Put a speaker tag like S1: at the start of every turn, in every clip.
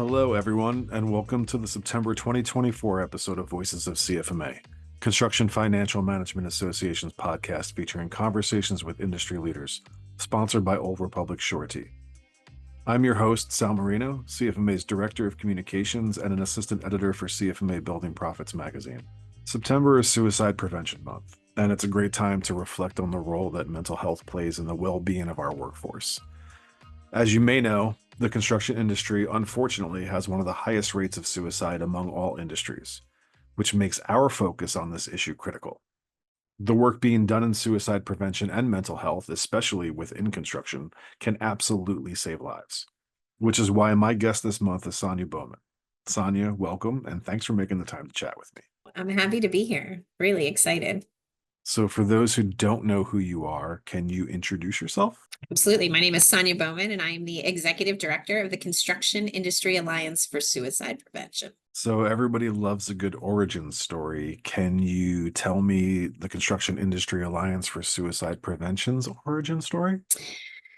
S1: Hello, everyone, and welcome to the September 2024 episode of Voices of CFMA, Construction Financial Management Association's podcast featuring conversations with industry leaders, sponsored by Old Republic Surety. I'm your host, Sal Marino, CFMA's Director of Communications and an Assistant Editor for CFMA Building Profits magazine. September is Suicide Prevention Month, and it's a great time to reflect on the role that mental health plays in the well-being of our workforce. As you may know, the construction industry, unfortunately, has one of the highest rates of suicide among all industries, which makes our focus on this issue critical. The work being done in suicide prevention and mental health, especially within construction, can absolutely save lives, which is why my guest this month is Sonya Bohmann. Sonya, welcome, and thanks for making the time to chat with me.
S2: I'm happy to be here. Really excited.
S1: So for those who don't know who you are, can you introduce yourself?
S2: Absolutely. My name is Sonya Bohmann, and I am the Executive Director of the Construction Industry Alliance for Suicide Prevention.
S1: So everybody loves a good origin story. Can you tell me the Construction Industry Alliance for Suicide Prevention's origin story?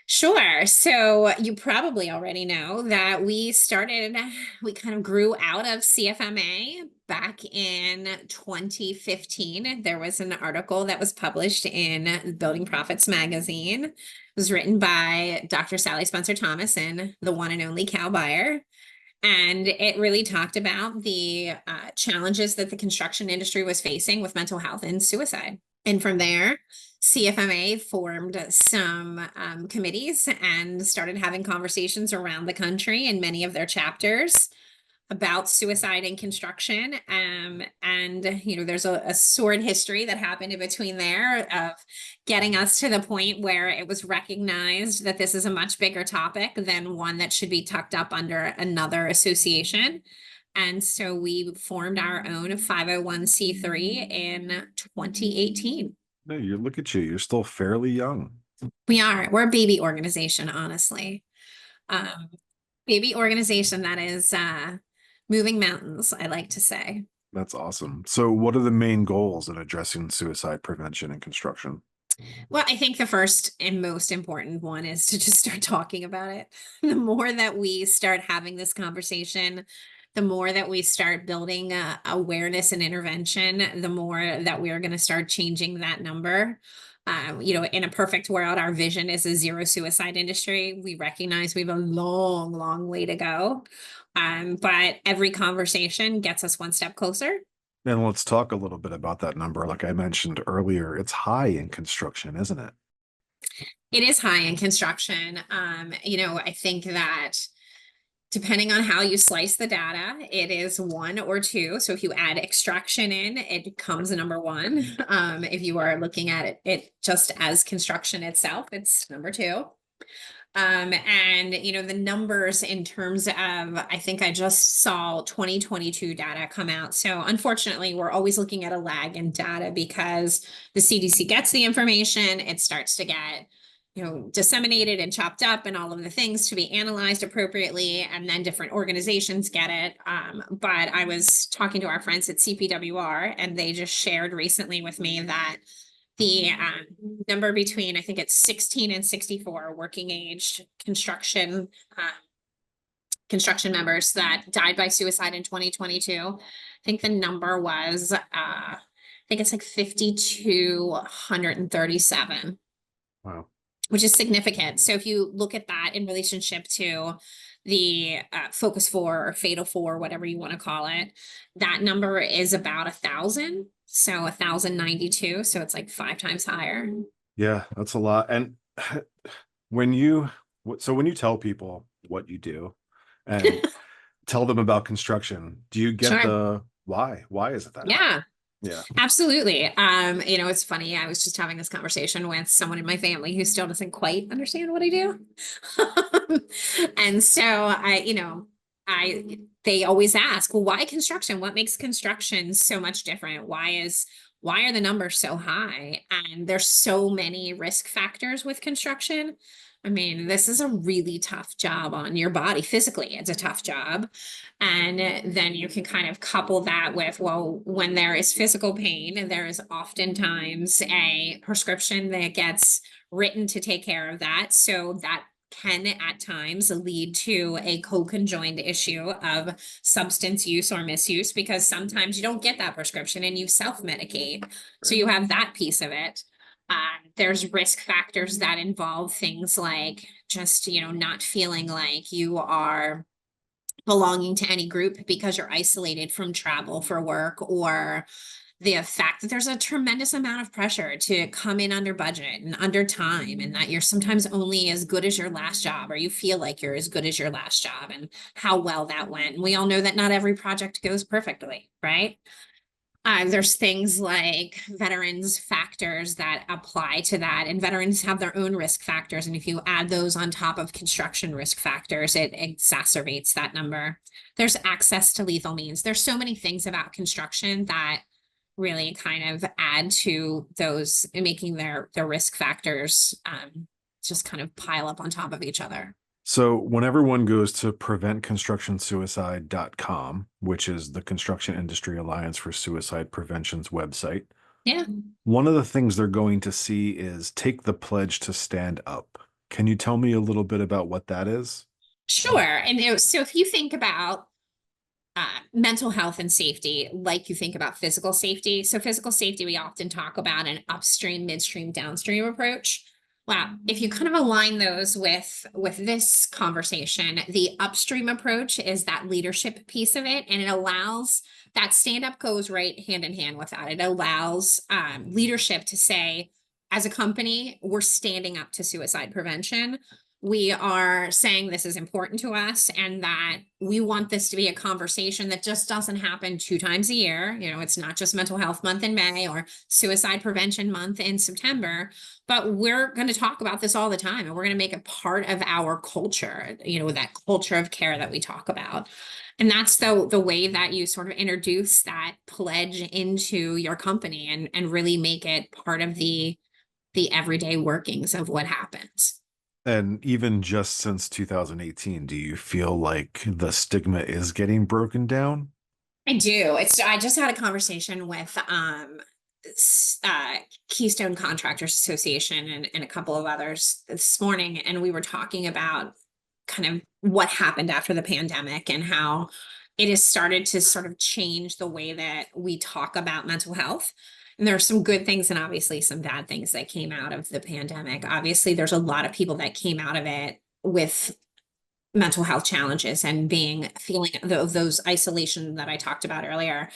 S2: Sure. So you probably already know that we kind of grew out of CFMA back in 2015. There was an article that was published in Building Profits magazine. It was written by Dr. Sally Spencer Thomas and the one and only Cal Buyer. And it really talked about the challenges that the construction industry was facing with mental health and suicide. And from there, CFMA formed some committees and started having conversations around the country in many of their chapters about suicide in construction. There's a sordid history that happened in between there of getting us to the point where it was recognized that this is a much bigger topic than one that should be tucked up under another association. And so we formed our own 501c3 in 2018.
S1: No, look at you. You're still fairly young.
S2: We're a baby organization, honestly. Baby organization that is moving mountains, I like to say.
S1: That's awesome. So what are the main goals in addressing suicide prevention in construction?
S2: Well, I think the first and most important one is to just start talking about it. The more that we start having this conversation, the more that we start building awareness and intervention, the more that we're going to start changing that number. In a perfect world, our vision is a zero suicide industry. We recognize we have a long, long way to go. But every conversation gets us one step closer.
S1: And let's talk a little bit about that number. Like I mentioned earlier, it's high in construction, isn't it?
S2: It is high in construction. I think that depending on how you slice the data, it is one or two. So if you add extraction in, it comes number one. If you are looking at it just as construction itself, it's number two. The numbers in terms of, I think I just saw 2022 data come out. So unfortunately, we're always looking at a lag in data because the CDC gets the information, it starts to get disseminated and chopped up and all of the things to be analyzed appropriately, and then different organizations get it. But I was talking to our friends at CPWR, and they just shared recently with me that the number between, I think it's 16 and 64 working age construction members that died by suicide in 2022. I think the number was, I think it's like 5,237.
S1: Wow.
S2: Which is significant. So if you look at that in relationship to the Focus 4 or Fatal 4, whatever you want to call it, that number is about 1,000. So 1,092. So it's like 5 times higher.
S1: Yeah, that's a lot. And when you tell people what you do and tell them about construction, do you get the why? Why is it that high? Yeah,
S2: absolutely. It's funny. I was just having this conversation with someone in my family who still doesn't quite understand what I do. And so they always ask, well, why construction? What makes construction so much different? Why are the numbers so high? And there's so many risk factors with construction. I mean, this is a really tough job on your body. Physically, it's a tough job. And then you can kind of couple that with, well, when there is physical pain, there is oftentimes a prescription that gets written to take care of that. So that can at times lead to a co-conjoined issue of substance use or misuse, because sometimes you don't get that prescription and you self-medicate. So you have that piece of it. There's risk factors that involve things like just, not feeling like you are belonging to any group because you're isolated from travel for work, or the fact that there's a tremendous amount of pressure to come in under budget and under time, and that you're sometimes only as good as your last job, or you feel like you're as good as your last job, and how well that went. And we all know that not every project goes perfectly, right? There's things like veterans factors that apply to that, and veterans have their own risk factors. And if you add those on top of construction risk factors, it exacerbates that number. There's access to lethal means. There's so many things about construction that really kind of add to those, making their risk factors just kind of pile up on top of each other.
S1: So, when everyone goes to preventconstructionsuicide.com, which is the Construction Industry Alliance for Suicide Prevention's website,
S2: Yeah.
S1: one of the things they're going to see is take the pledge to stand up. Can you tell me a little bit about what that is?
S2: Sure. And so if you think about mental health and safety, like you think about physical safety. So physical safety, we often talk about an upstream, midstream, downstream approach. Wow. If you kind of align those with this conversation, the upstream approach is that leadership piece of it, and it allows that stand up goes right hand in hand with that. It allows leadership to say, as a company, we're standing up to suicide prevention. We are saying this is important to us, and that we want this to be a conversation that just doesn't happen 2 times a year. It's not just Mental Health Month in May or Suicide Prevention Month in September, but we're going to talk about this all the time, and we're going to make it part of our culture, that culture of care that we talk about. And that's the way that you sort of introduce that pledge into your company, and really make it part of the everyday workings of what happens.
S1: And even just since 2018, do you feel like the stigma is getting broken down?
S2: I do. I just had a conversation with Keystone Contractors Association and a couple of others this morning, and we were talking about kind of what happened after the pandemic and how it has started to sort of change the way that we talk about mental health. And there are some good things and obviously some bad things that came out of the pandemic. Obviously, there's a lot of people that came out of it with mental health challenges and feeling those isolation that I talked about earlier,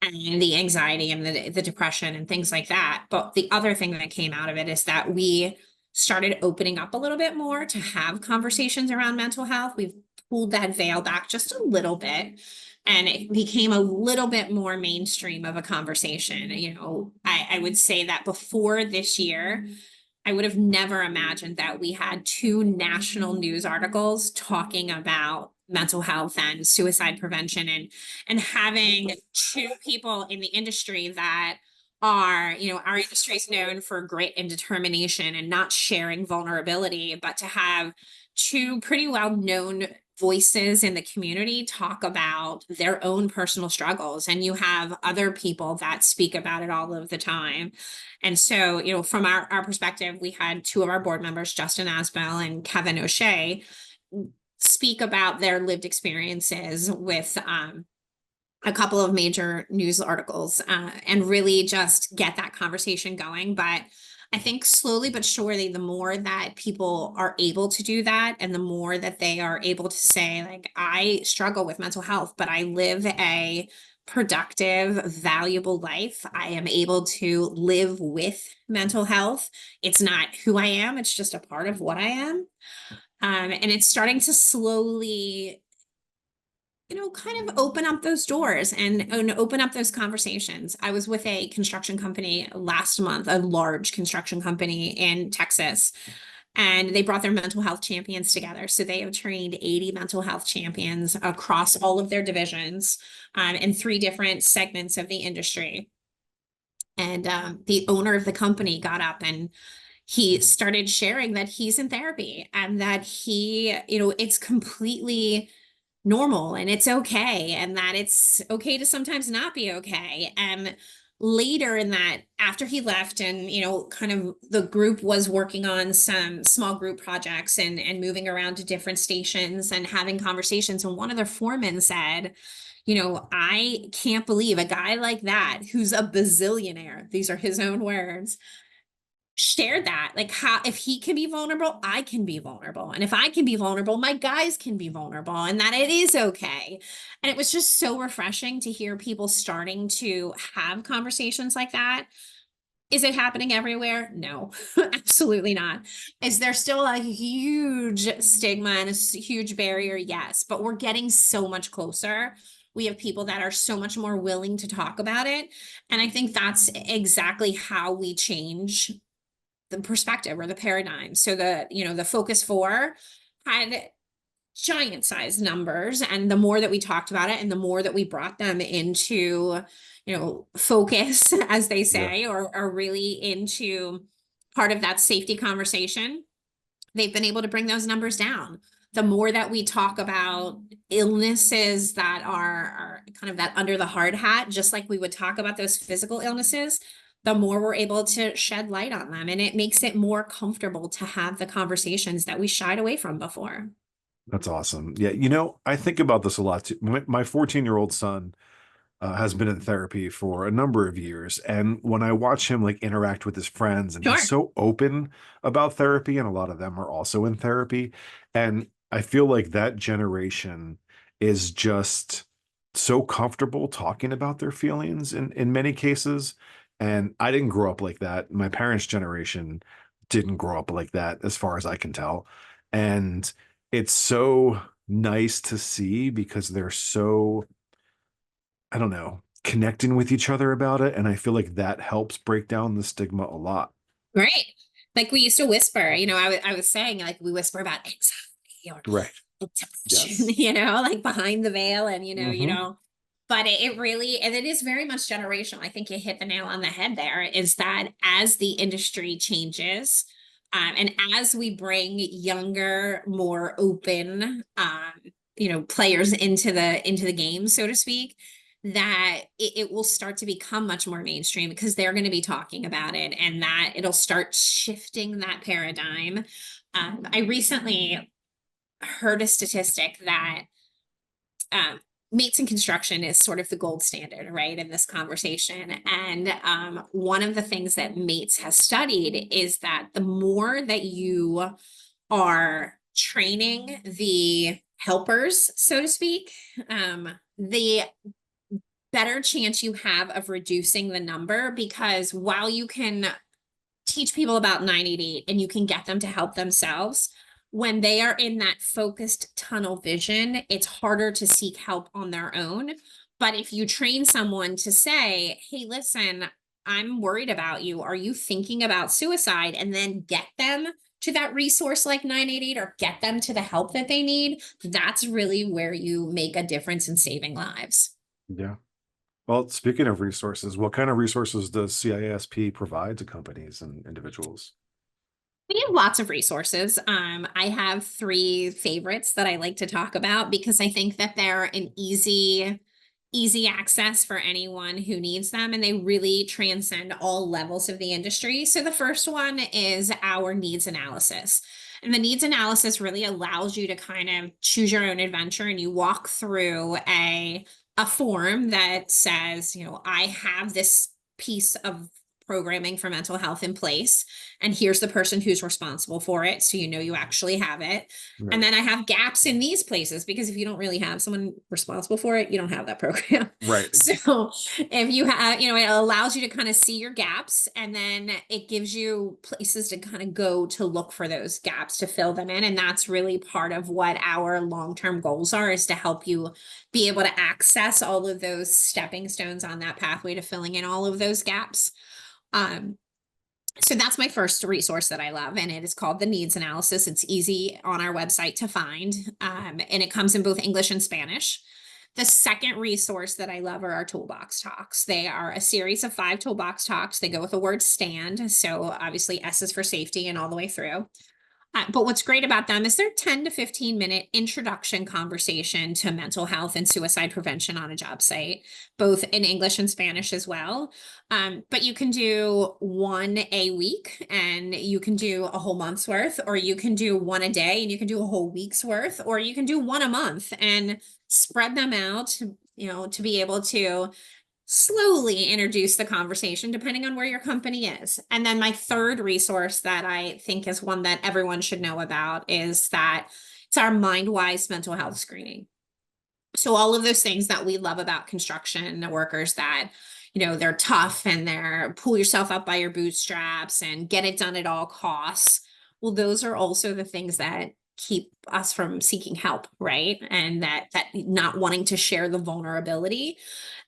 S2: and the anxiety and the depression and things like that. But the other thing that came out of it is that we started opening up a little bit more to have conversations around mental health. We've pulled that veil back just a little bit, and it became a little bit more mainstream of a conversation. I would say that before this year, I would have never imagined that we had 2 national news articles talking about mental health and suicide prevention, and having 2 people in the industry that are, our industry is known for grit and determination and not sharing vulnerability, but to have 2 pretty well known voices in the community talk about their own personal struggles. And you have other people that speak about it all of the time. And so, from our perspective, we had 2 of our board members, Justin Asbell and Kevin O'Shea, speak about their lived experiences with a couple of major news articles, and really just get that conversation going. But I think slowly but surely, the more that people are able to do that, and the more that they are able to say, like, I struggle with mental health, but I live a productive, valuable life. I am able to live with mental health. It's not who I am, it's just a part of what I am. And it's starting to slowly, kind of open up those doors, and open up those conversations. I was with a construction company last month, a large construction company in Texas, and they brought their mental health champions together. So they have trained 80 mental health champions across all of their divisions, in 3 different segments of the industry. And the owner of the company got up and he started sharing that he's in therapy, and that it's completely normal and it's okay, and that it's okay to sometimes not be okay. And later in that, after he left and, kind of the group was working on some small group projects and moving around to different stations and having conversations. And one of their foremen said, I can't believe a guy like that, who's a bazillionaire, these are his own words, shared that. Like, how, if he can be vulnerable, I can be vulnerable. And if I can be vulnerable, my guys can be vulnerable, and that it is okay. And it was just so refreshing to hear people starting to have conversations like that. Is it happening everywhere? No, absolutely not. Is there still a huge stigma and a huge barrier? Yes, but we're getting so much closer. We have people that are so much more willing to talk about it. And I think that's exactly how we change the perspective or the paradigm. So the Focus 4 had giant size numbers, and the more that we talked about it and the more that we brought them into, focus, as they
S1: Yeah.
S2: say, or really into part of that safety conversation, they've been able to bring those numbers down. The more that we talk about illnesses that are kind of that under the hard hat, just like we would talk about those physical illnesses, the more we're able to shed light on them. And it makes it more comfortable to have the conversations that we shied away from before.
S1: That's awesome. Yeah, I think about this a lot too. My 14-year-old son has been in therapy for a number of years, and when I watch him like interact with his friends, and he's
S2: Sure.
S1: so open about therapy, and a lot of them are also in therapy, and I feel like that generation is just so comfortable talking about their feelings in many cases. And I didn't grow up like that. My parents' generation didn't grow up like that, as far as I can tell. And it's so nice to see because they're so, I don't know, connecting with each other about it. And I feel like that helps break down the stigma a lot.
S2: Right. Like we used to whisper, I was saying, like, we whisper about anxiety or
S1: Right.
S2: depression,
S1: Yes.
S2: like behind the veil, and
S1: Hmm.
S2: but it really, and it is very much generational. I think you hit the nail on the head there, is that as the industry changes, and as we bring younger, more open, players into the game, so to speak, that it will start to become much more mainstream because they're going to be talking about it, and that it'll start shifting that paradigm. I recently heard a statistic that mates in construction is sort of the gold standard, right, in this conversation. And one of the things that mates has studied is that the more that you are training the helpers, so to speak, the better chance you have of reducing the number, because while you can teach people about 988 and you can get them to help themselves, when they are in that focused tunnel vision, it's harder to seek help on their own. But if you train someone to say, hey, listen, I'm worried about you, are you thinking about suicide, and then get them to that resource like 988 or get them to the help that they need, that's really where you make a difference in saving lives.
S1: Yeah. Well, speaking of resources, what kind of resources does CIASP provide to companies and individuals?
S2: We have lots of resources. I have three favorites that I like to talk about because I think that they're an easy access for anyone who needs them, and they really transcend all levels of the industry. So the first one is our needs analysis. And the needs analysis really allows you to kind of choose your own adventure, and you walk through a form that says, I have this piece of programming for mental health in place, and here's the person who's responsible for it, so you actually have it. And
S1: Right.
S2: then I have gaps in these places, because if you don't really have someone responsible for it, you don't have that program.
S1: Right.
S2: So if you have, it allows you to kind of see your gaps, and then it gives you places to kind of go to look for those gaps, to fill them in. And that's really part of what our long-term goals are, is to help you be able to access all of those stepping stones on that pathway to filling in all of those gaps. Um, so that's my first resource that I love, and it is called the Needs Analysis. It's easy on our website to find, and it comes in both English and Spanish. The second resource that I love are our toolbox talks. They are a series of 5 toolbox talks. They go with the word stand, so obviously S is for safety and all the way through. But what's great about them is they're 10 to 15-minute introduction conversation to mental health and suicide prevention on a job site, both in English and Spanish as well. But you can do one a week and you can do a whole month's worth, or you can do one a day and you can do a whole week's worth, or you can do one a month and spread them out, to be able to slowly introduce the conversation depending on where your company is. And then my third resource that I think is one that everyone should know about is that it's our MindWise mental health screening. So all of those things that we love about construction workers, that they're tough and they're pull yourself up by your bootstraps and get it done at all costs. Well, those are also the things that keep us from seeking help, right? And that not wanting to share the vulnerability,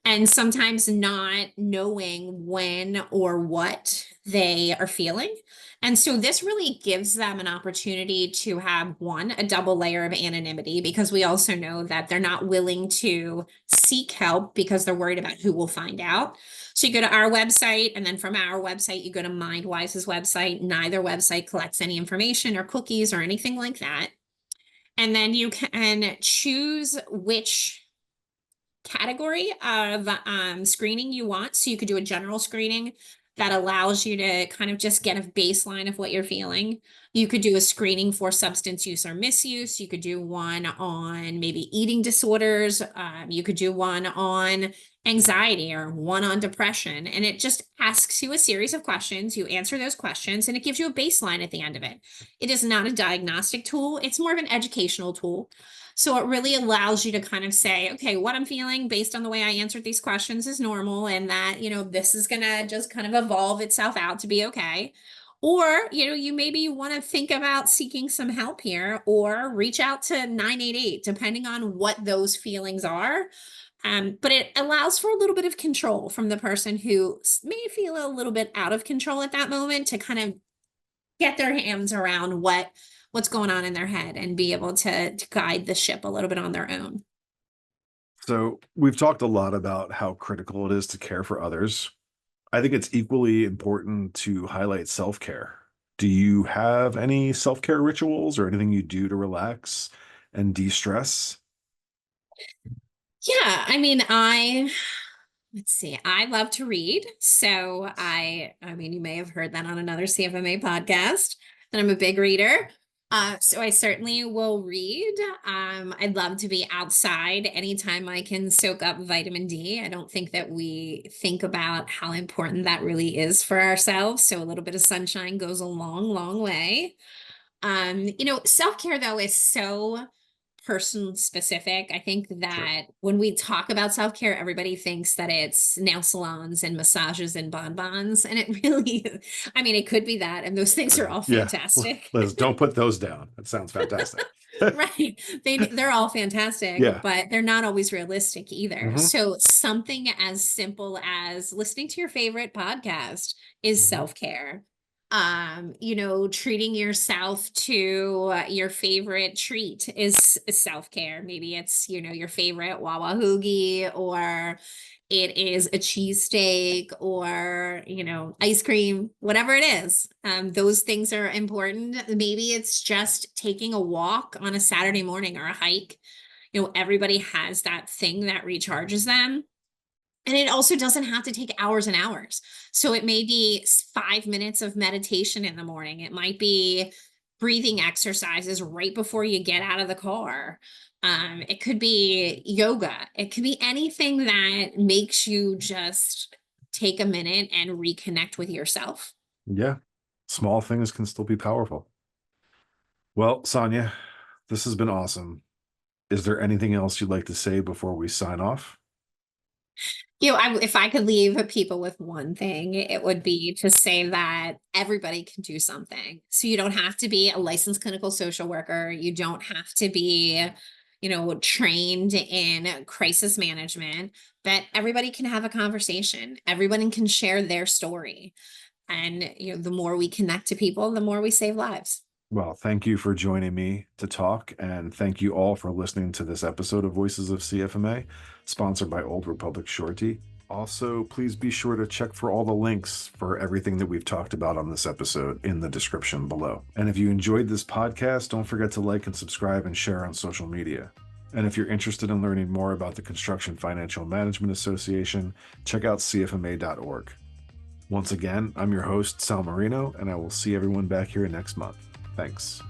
S2: and sometimes not knowing when or what they are feeling. And so this really gives them an opportunity to have a double layer of anonymity, because we also know that they're not willing to seek help because they're worried about who will find out. So you go to our website, and then from our website, you go to MindWise's website. Neither website collects any information or cookies or anything like that. And then you can choose which category of screening you want. So you could do a general screening that allows you to kind of just get a baseline of what you're feeling. You could do a screening for substance use or misuse. You could do one on maybe eating disorders. You could do one on anxiety or one on depression. And it just asks you a series of questions. You answer those questions and it gives you a baseline at the end of it. It is not a diagnostic tool. It's more of an educational tool. So it really allows you to kind of say, okay, what I'm feeling based on the way I answered these questions is normal, and that, this is going to just kind of evolve itself out to be okay. Or, you maybe want to think about seeking some help here, or reach out to 988, depending on what those feelings are. But it allows for a little bit of control from the person who may feel a little bit out of control at that moment, to kind of get their hands around what's going on in their head and be able to guide the ship a little bit on their own.
S1: So we've talked a lot about how critical it is to care for others. I think it's equally important to highlight self-care. Do you have any self-care rituals or anything you do to relax and de-stress?
S2: Yeah, let's see, I love to read. So I mean, you may have heard that on another CFMA podcast, that I'm a big reader. So I certainly will read. I'd love to be outside anytime I can soak up vitamin D. I don't think that we think about how important that really is for ourselves. So a little bit of sunshine goes a long, long way. Self-care though is so person specific. I think
S1: Sure.
S2: that when we talk about self-care, everybody thinks that it's nail salons and massages and bonbons. And it really, I mean, it could be that. And those things are all
S1: Yeah.
S2: fantastic.
S1: Liz, don't put those down. That sounds fantastic.
S2: Right. They're all fantastic,
S1: Yeah.
S2: but they're not always realistic either.
S1: Mhm.
S2: So something as simple as listening to your favorite podcast is
S1: Mhm.
S2: self-care. Treating yourself to your favorite treat is self-care. Maybe it's, your favorite Wawa hoagie, or it is a cheesesteak, or, ice cream, whatever it is. Those things are important. Maybe it's just taking a walk on a Saturday morning, or a hike. Everybody has that thing that recharges them. And it also doesn't have to take hours and hours. So it may be 5 minutes of meditation in the morning. It might be breathing exercises right before you get out of the car. It could be yoga. It could be anything that makes you just take a minute and reconnect with yourself.
S1: Yeah. Small things can still be powerful. Well, Sonya, this has been awesome. Is there anything else you'd like to say before we sign off?
S2: If I could leave people with one thing, it would be to say that everybody can do something. So you don't have to be a licensed clinical social worker. You don't have to be, trained in crisis management, but everybody can have a conversation. Everyone can share their story. And, the more we connect to people, the more we save lives.
S1: Well, thank you for joining me to talk, and thank you all for listening to this episode of Voices of CFMA, sponsored by Old Republic Surety. Also, please be sure to check for all the links for everything that we've talked about on this episode in the description below. And if you enjoyed this podcast, don't forget to like and subscribe and share on social media. And if you're interested in learning more about the Construction Financial Management Association, check out CFMA.org. Once again, I'm your host, Sal Marino, and I will see everyone back here next month. Thanks.